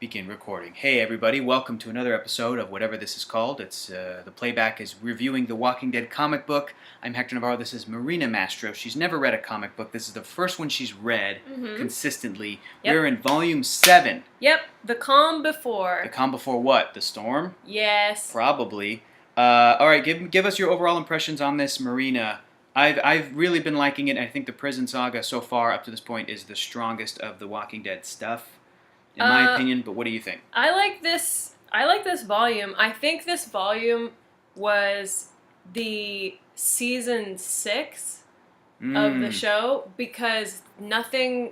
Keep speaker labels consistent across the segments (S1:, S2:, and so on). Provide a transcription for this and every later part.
S1: Begin recording. Hey everybody, welcome to another episode of whatever this is called. It's the playback is reviewing the Walking Dead comic book. I'm Hector Navarro. This is Marina Mastros. She's never read a comic book. This is the first one she's read consistently.
S2: Yep.
S1: We're in volume 7.
S2: Yep, the calm before.
S1: The calm before what? The storm?
S2: Yes.
S1: Probably. All right, give us your overall impressions on this, Marina. I've really been liking it. I think the prison saga so far up to this point is the strongest of the Walking Dead stuff, in my opinion. But what do you think?
S2: I like this volume. I think this volume was the season 6 of the show, because nothing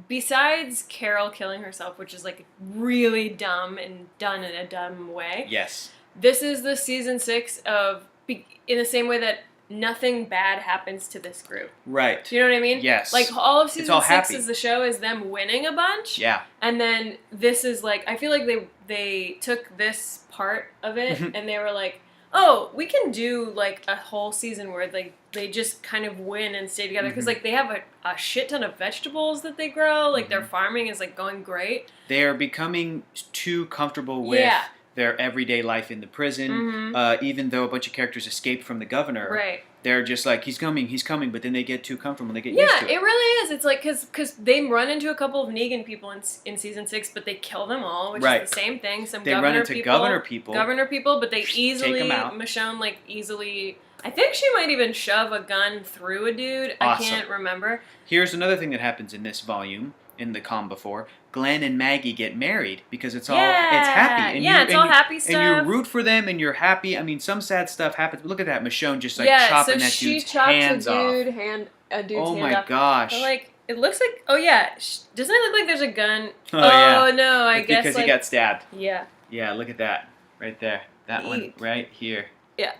S2: besides Carol killing herself, which is like really dumb and done in a dumb way.
S1: Yes.
S2: This is the season 6 of, in the same way that nothing bad happens to this group.
S1: Right.
S2: Do you know what I mean?
S1: Yes.
S2: Like, all of season 6
S1: happy.
S2: is the show is them winning a bunch.
S1: Yeah.
S2: And then this is like, I feel like they took this part of it and they were like, oh, we can do like a whole season where they just kind of win and stay together. Because like they have a shit ton of vegetables that they grow. Like their farming is like going great.
S1: They are becoming too comfortable with their everyday life in the prison. Even though a bunch of characters escaped from the governor.
S2: Right.
S1: They're just like, he's coming, but then they get too comfortable and they get used to it.
S2: Yeah, it really is. It's like, because they run into a couple of Negan people in season 6, but they kill them all, which is the same thing.
S1: They run into governor people,
S2: but they easily,
S1: take them out.
S2: Michonne, like, easily, I think she might even shove a gun through a dude.
S1: Awesome.
S2: I can't remember.
S1: Here's another thing that happens in this volume, in the calm before. Glen and Maggie get married because it's happy. And
S2: it's all happy stuff.
S1: And you root for them and you're happy. I mean, some sad stuff happens. But look at that, Michonne just like chopping that dude's hands off.
S2: A dude's hand
S1: oh my
S2: off.
S1: gosh.
S2: But like, it looks like, doesn't it look like there's a gun?
S1: Oh
S2: no, I guess
S1: because he got stabbed.
S2: Yeah.
S1: Yeah, look at that. Right there. That one right here.
S2: Yeah.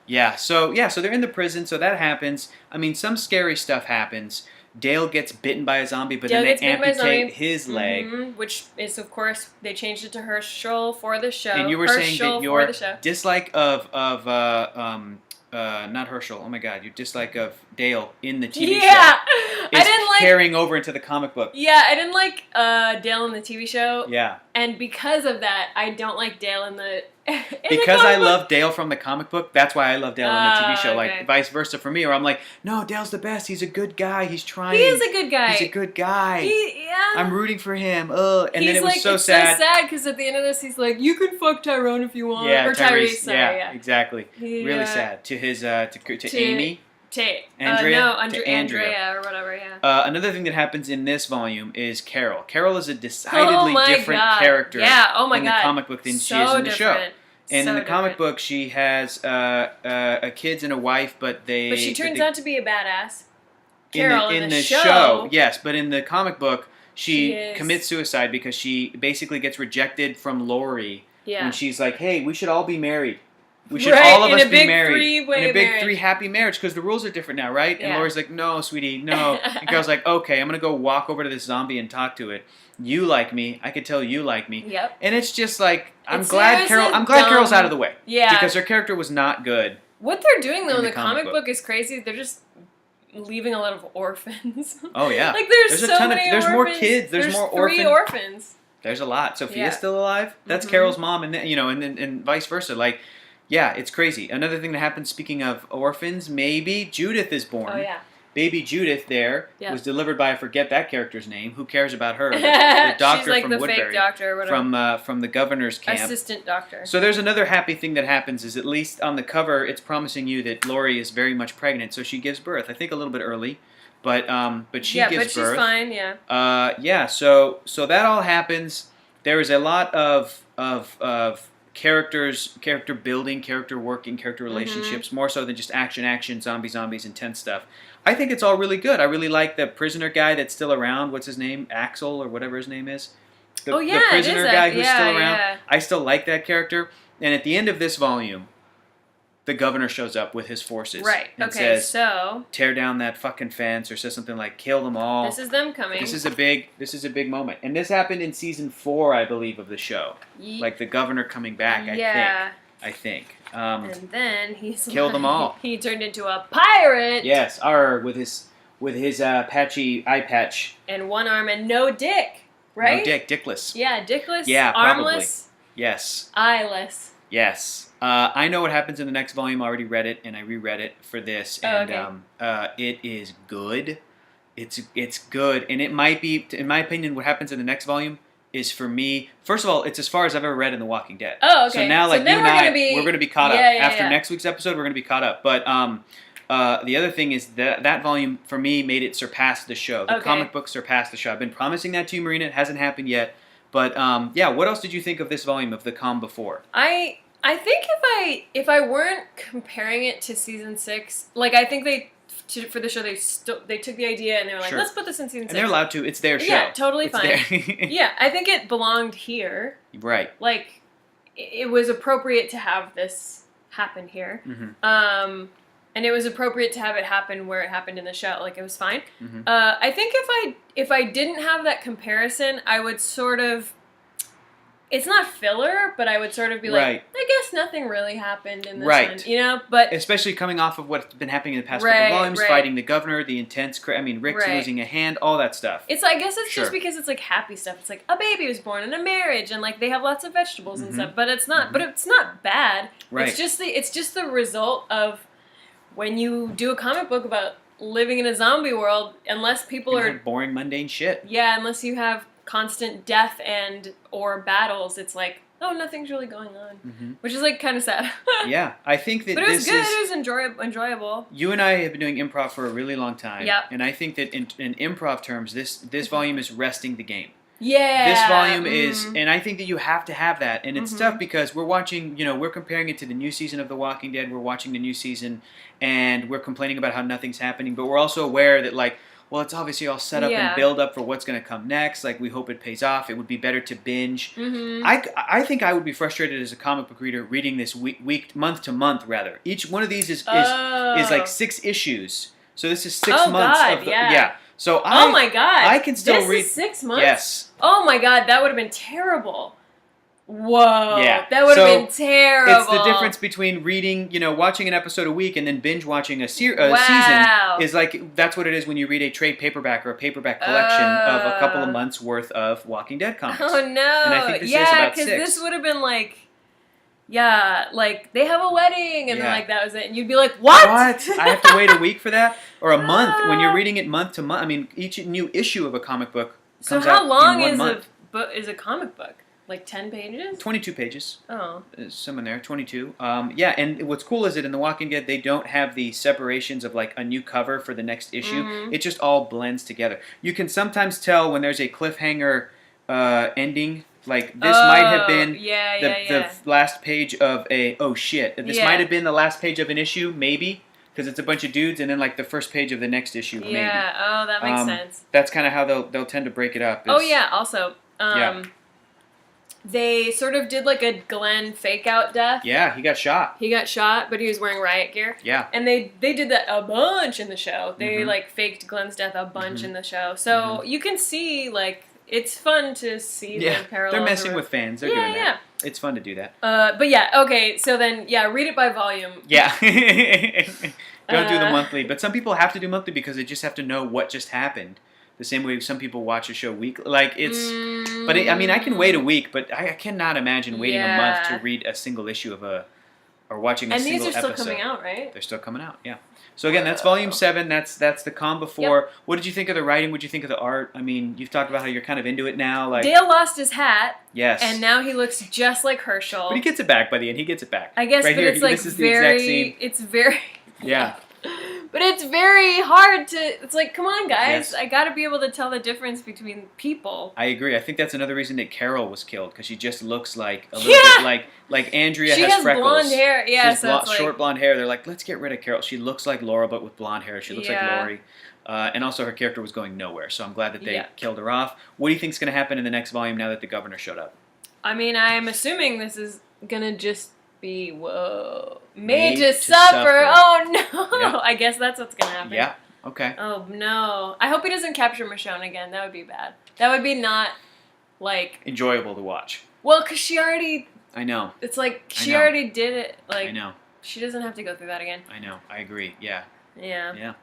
S1: Yeah, so they're in the prison, so that happens. I mean, some scary stuff happens. Dale gets bitten by a zombie, but then they amputate his leg.
S2: Which is, of course, they changed it to Herschel for the show.
S1: And you were saying that your dislike of not Herschel, oh my god, your dislike of Dale in the TV show is carrying over into the comic book.
S2: Yeah, I didn't like Dale in the TV show.
S1: Yeah.
S2: And because of that, I don't like Dale in the
S1: because I love Dale from the comic book, that's why I love Dale in the TV show.
S2: Okay.
S1: Like, vice versa for me, or I'm like, no, Dale's the best. He's a good guy. He's trying.
S2: He is a good guy.
S1: He's a good guy. I'm rooting for him. And then it was
S2: like,
S1: so
S2: it's
S1: sad.
S2: so sad because at the end of this, he's like, you can fuck Tyrone if you want.
S1: Yeah,
S2: or Tyrese. Sorry,
S1: yeah, exactly. Really sad. To his, to Amy.
S2: Andrea or whatever,
S1: Another thing that happens in this volume is Carol. Carol is a decidedly different character in the comic book than she is in the show. And in the comic book, she has kids and a wife, but
S2: she turns out to be a badass. Carol
S1: in the show, yes, but in the comic book, she commits suicide because she basically gets rejected from Laurie when she's like, "Hey, we should all be married. We should all of us be married in a big three-happy marriage because the rules are different now, right?" And Laurie's like, "No, sweetie, no." And Carol's like, "Okay, I'm gonna go walk over to this zombie and talk to it. You like me. I could tell you like me."
S2: Yep.
S1: And it's just like, I'm glad Carol's out of the way.
S2: Yeah.
S1: Because her character was not good.
S2: What they're doing though in the comic book is crazy. They're just leaving a lot of orphans.
S1: Oh yeah.
S2: Like there's so many
S1: there's
S2: orphans.
S1: More kids. There's more orphans.
S2: 3 orphans.
S1: There's a lot. Sophia's still alive. That's Carol's mom, and and vice versa. Like, yeah, it's crazy. Another thing that happens, speaking of orphans, maybe Judith is born.
S2: Oh yeah.
S1: Baby Judith was delivered by, I forget that character's name. Who cares about her? The doctor
S2: She's like
S1: from
S2: the
S1: Woodbury,
S2: fake doctor or whatever.
S1: From the governor's camp.
S2: Assistant doctor.
S1: So there's another happy thing that happens is, at least on the cover, it's promising you that Laurie is very much pregnant. So she gives birth. I think a little bit early, but she gives birth.
S2: Yeah, but she's fine. Yeah.
S1: So that all happens. There is a lot of character building, character working, character relationships, more so than just action, zombies, intense stuff. I think it's all really good. I really like the prisoner guy that's still around. What's his name? Axel or whatever his name is. The prisoner guy who's still around. Yeah. I still like that character. And at the end of this volume, the governor shows up with his forces.
S2: Right.
S1: And
S2: okay,
S1: says,
S2: so
S1: tear down that fucking fence, or says something like, kill them all.
S2: This is them coming.
S1: This is a big moment. And this happened in season 4, I believe, of the show. Like the governor coming back, I think.
S2: And then he's
S1: killed them all.
S2: He turned into a pirate.
S1: Yes, with his patchy eye patch
S2: and one arm and no dick. Right?
S1: No dick. Dickless.
S2: Yeah, dickless.
S1: Yeah, probably.
S2: Armless.
S1: Yes.
S2: Eyeless.
S1: Yes. I know what happens in the next volume. I already read it, and I reread it for this, and it is good. It's good, and it might be, in my opinion, what happens in the next volume is, for me, first of all, it's as far as I've ever read in The Walking Dead.
S2: Oh, okay.
S1: So now, like, you and I, we're going to be caught up.
S2: Yeah,
S1: After next week's episode, we're going to be caught up. But the other thing is that volume, for me, made it surpass the show. The comic book surpassed the show. I've been promising that to you, Marina. It hasn't happened yet. But, what else did you think of this volume of The Calm Before?
S2: I think if I weren't comparing it to season 6, like, I think for the show, they took the idea and they were like, let's put this in season 6.
S1: And they're allowed to. It's their show.
S2: Yeah, totally fine. Yeah, I think it belonged here.
S1: Right.
S2: Like, it was appropriate to have this happen here. Mm-hmm. And it was appropriate to have it happen where it happened in the show. Like, it was fine. Mm-hmm. I think if I didn't have that comparison, I would sort of... It's not filler, but I would sort of be like, I guess nothing really happened in this one, you know? But
S1: especially coming off of what's been happening in the past couple of volumes, fighting the governor, the intense... Rick's losing a hand, all that stuff.
S2: I guess it's just because it's, like, happy stuff. It's like, a baby was born in a marriage, and, like, they have lots of vegetables and stuff. But it's not, but it's not bad. Right. It's just the result of when you do a comic book about living in a zombie world, unless people are...
S1: boring, mundane shit.
S2: Yeah, unless you have constant death or battles, it's like, oh, nothing's really going on, which is, like, kind of sad.
S1: Yeah, I think that
S2: but it was good. It was enjoyable.
S1: You and I have been doing improv for a really long time.
S2: Yeah,
S1: and I think that in improv terms, this volume is resting the game.
S2: Yeah,
S1: this volume is, and I think that you have to have that, and it's tough because we're watching, we're comparing it to the new season of The Walking Dead. We're watching the new season, and we're complaining about how nothing's happening, but we're also aware that, like, well, it's obviously all set up and build up for what's going to come next. Like, we hope it pays off. It would be better to binge. Mm-hmm. I think I would be frustrated as a comic book reader reading this month to month, rather. Each one of these is like 6 issues. So this is 6 months of the... Yeah. So
S2: oh my God.
S1: I can still read...
S2: This is 6 months?
S1: Yes.
S2: Oh my God, that would have been terrible. Whoa.
S1: Yeah.
S2: That would have been terrible.
S1: It's the difference between reading, watching an episode a week and then binge watching a season. Is like, that's what it is when you read a trade paperback or a paperback collection of a couple of months worth of Walking Dead comics.
S2: Oh no.
S1: And I think this is about 6.
S2: Yeah, because this would have been like, like, they have a wedding, and then, like, that was it. And you'd be like, what?
S1: I have to wait a week for that? Or a month? When you're reading it month to month. I mean, each new issue of a comic book comes out in 1 month. So how long
S2: is a comic book? Like 10 pages?
S1: 22 pages.
S2: Oh.
S1: There's some in there, 22. And what's cool is that in The Walking Dead, they don't have the separations of, like, a new cover for the next issue. Mm-hmm. It just all blends together. You can sometimes tell when there's a cliffhanger ending. Like, this might have been the last page of a... Oh, shit. This might have been the last page of an issue, maybe. Because it's a bunch of dudes, and then, like, the first page of the next issue, maybe.
S2: Yeah, oh, that makes sense.
S1: That's kind of how they'll tend to break it up.
S2: Also... They sort of did, like, a Glen fake-out death.
S1: Yeah, he got shot.
S2: He got shot, but he was wearing riot gear.
S1: Yeah.
S2: And they did that a bunch in the show. They, like, faked Glen's death a bunch in the show. So you can see, like, it's fun to see the parallels.
S1: They're messing with fans. They're doing that. Yeah. It's fun to do that.
S2: But okay, so then, read it by volume.
S1: Yeah. Don't do the monthly. But some people have to do monthly because they just have to know what just happened. The same way some people watch a show weekly. Like, it's... But, I can wait a week, but I cannot imagine waiting a month to read a single issue of or watching a single episode.
S2: And these are still coming out, right?
S1: They're still coming out, yeah. So, again, that's Volume 7. That's The Calm Before. Yep. What did you think of the writing? What did you think of the art? I mean, you've talked about how you're kind of into it now. Like,
S2: Dale lost his hat.
S1: Yes.
S2: And now he looks just like Herschel.
S1: But he gets it back by the end. He gets it back.
S2: I guess,
S1: right
S2: but
S1: here,
S2: it's, like,
S1: this is the exact scene.
S2: It's very...
S1: Yeah.
S2: But it's very hard to... It's like, come on, guys. Yes. I gotta be able to tell the difference between people.
S1: I agree. I think that's another reason that Carol was killed, because she just looks like a little bit like Andrea has freckles. She has
S2: blonde hair. Yeah,
S1: she has short blonde hair. They're like, let's get rid of Carol. She looks like Laura, but with blonde hair. She looks like Laurie. And also her character was going nowhere, so I'm glad that they killed her off. What do you think is going to happen in the next volume now that the governor showed up?
S2: I mean, I'm assuming this is going to just be, made to suffer. Oh, no. Yeah. I guess that's what's going to happen.
S1: Yeah. Okay.
S2: Oh, no. I hope he doesn't capture Michonne again. That would be bad. That would be not, like...
S1: enjoyable to watch.
S2: Well, because she already...
S1: I know.
S2: It's like, she already did it. Like,
S1: I know.
S2: She doesn't have to go through that again.
S1: I know. I agree. Yeah.
S2: Yeah.
S1: Yeah.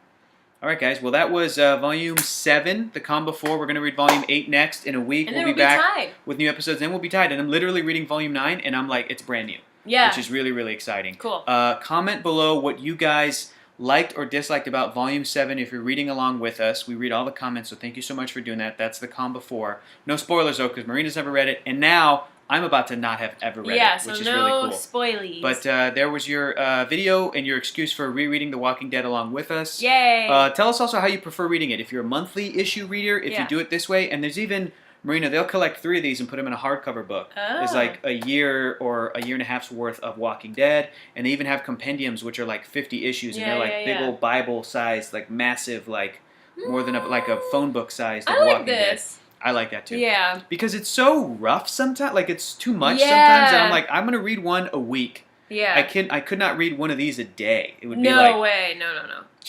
S1: All right, guys. Well, that was Volume 7, The Calm Before. We're going to read Volume 8 next. In a week, we'll be back with new episodes. Then we'll be tied. And I'm literally reading Volume 9, and I'm like, it's brand new.
S2: Yeah.
S1: Which is really, really exciting.
S2: Cool.
S1: Comment below what you guys liked or disliked about Volume 7 if you're reading along with us. We read all the comments, so thank you so much for doing that. That's The Calm Before. No spoilers, though, because Marina's never read it. And now I'm about to not have ever read it, which is really cool.
S2: Spoilies.
S1: But there was your video and your excuse for rereading The Walking Dead along with us.
S2: Yay!
S1: Tell us also how you prefer reading it. If you're a monthly issue reader, if you do it this way, and there's even, Marina, they'll collect 3 of these and put them in a hardcover book.
S2: Oh.
S1: There's like a year or a year and a half's worth of Walking Dead, and they even have compendiums, which are like 50 issues, and they're like big old Bible-sized, like massive, like more than like a phone book sized of Walking Dead. I like that too.
S2: Yeah.
S1: Because it's so rough sometimes. Like, it's too much sometimes. And I'm like, I'm going to read one a week.
S2: Yeah.
S1: I could not read one of these a day. It would be
S2: No way. No.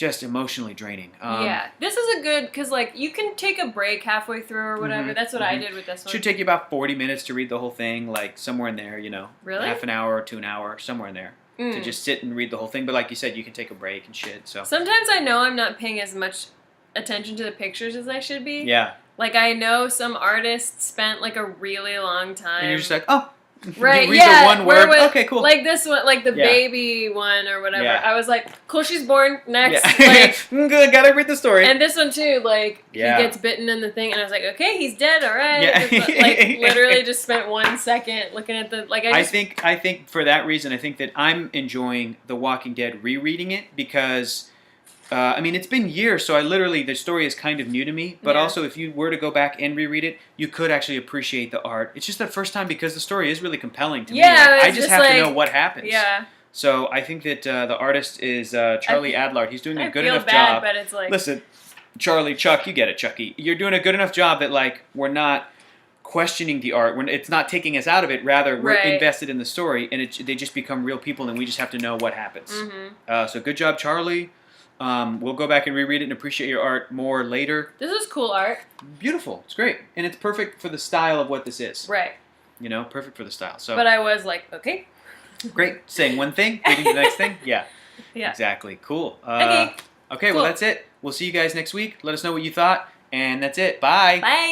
S1: just emotionally draining.
S2: Yeah. This is a good, because, like, you can take a break halfway through or whatever. That's what I did with this one.
S1: Should take you about 40 minutes to read the whole thing, like, somewhere in there, you know.
S2: Really?
S1: Half an hour to an hour, somewhere in there. To just sit and read the whole thing. But like you said, you can take a break and shit, so. Sometimes
S2: I know I'm not paying as much attention to the pictures as I should be.
S1: Yeah.
S2: Like, I know some artists spent, like, a really long time.
S1: And you're just like, oh.
S2: Right,
S1: you read the one word. Okay, cool.
S2: Like this one, like the baby one or whatever. Yeah. I was like, cool, she's born. Next. Yeah. Like,
S1: good, gotta read the story.
S2: And this one too, like, he gets bitten in the thing, and I was like, okay, he's dead, all right.
S1: Yeah.
S2: Like, literally just spent 1 second looking at the, like,
S1: I think for that reason, I think that I'm enjoying The Walking Dead rereading it because... I mean, it's been years, so the story is kind of new to me. But also, if you were to go back and reread it, you could actually appreciate the art. It's just the first time because the story is really compelling to me. Like, I just have to know what happens.
S2: Yeah.
S1: So I think that the artist is Charlie Adlard. He's doing a good enough
S2: job.
S1: job.
S2: But it's like...
S1: Listen, Charlie, Chuck, you get it, Chucky. You're doing a good enough job that, like, we're not questioning the art. It's not taking us out of it. Rather, we're invested in the story, and they just become real people, and we just have to know what happens. So good job, Charlie. We'll go back and reread it and appreciate your art more later.
S2: This is cool art.
S1: Beautiful. It's great. And it's perfect for the style of what this is.
S2: Right.
S1: You know, perfect for the style. So.
S2: But I was like, okay.
S1: Great. Saying one thing, reading the next thing. Yeah.
S2: Yeah.
S1: Exactly. Cool.
S2: Okay.
S1: Okay, cool. Well, that's it. We'll see you guys next week. Let us know what you thought. And that's it. Bye.
S2: Bye.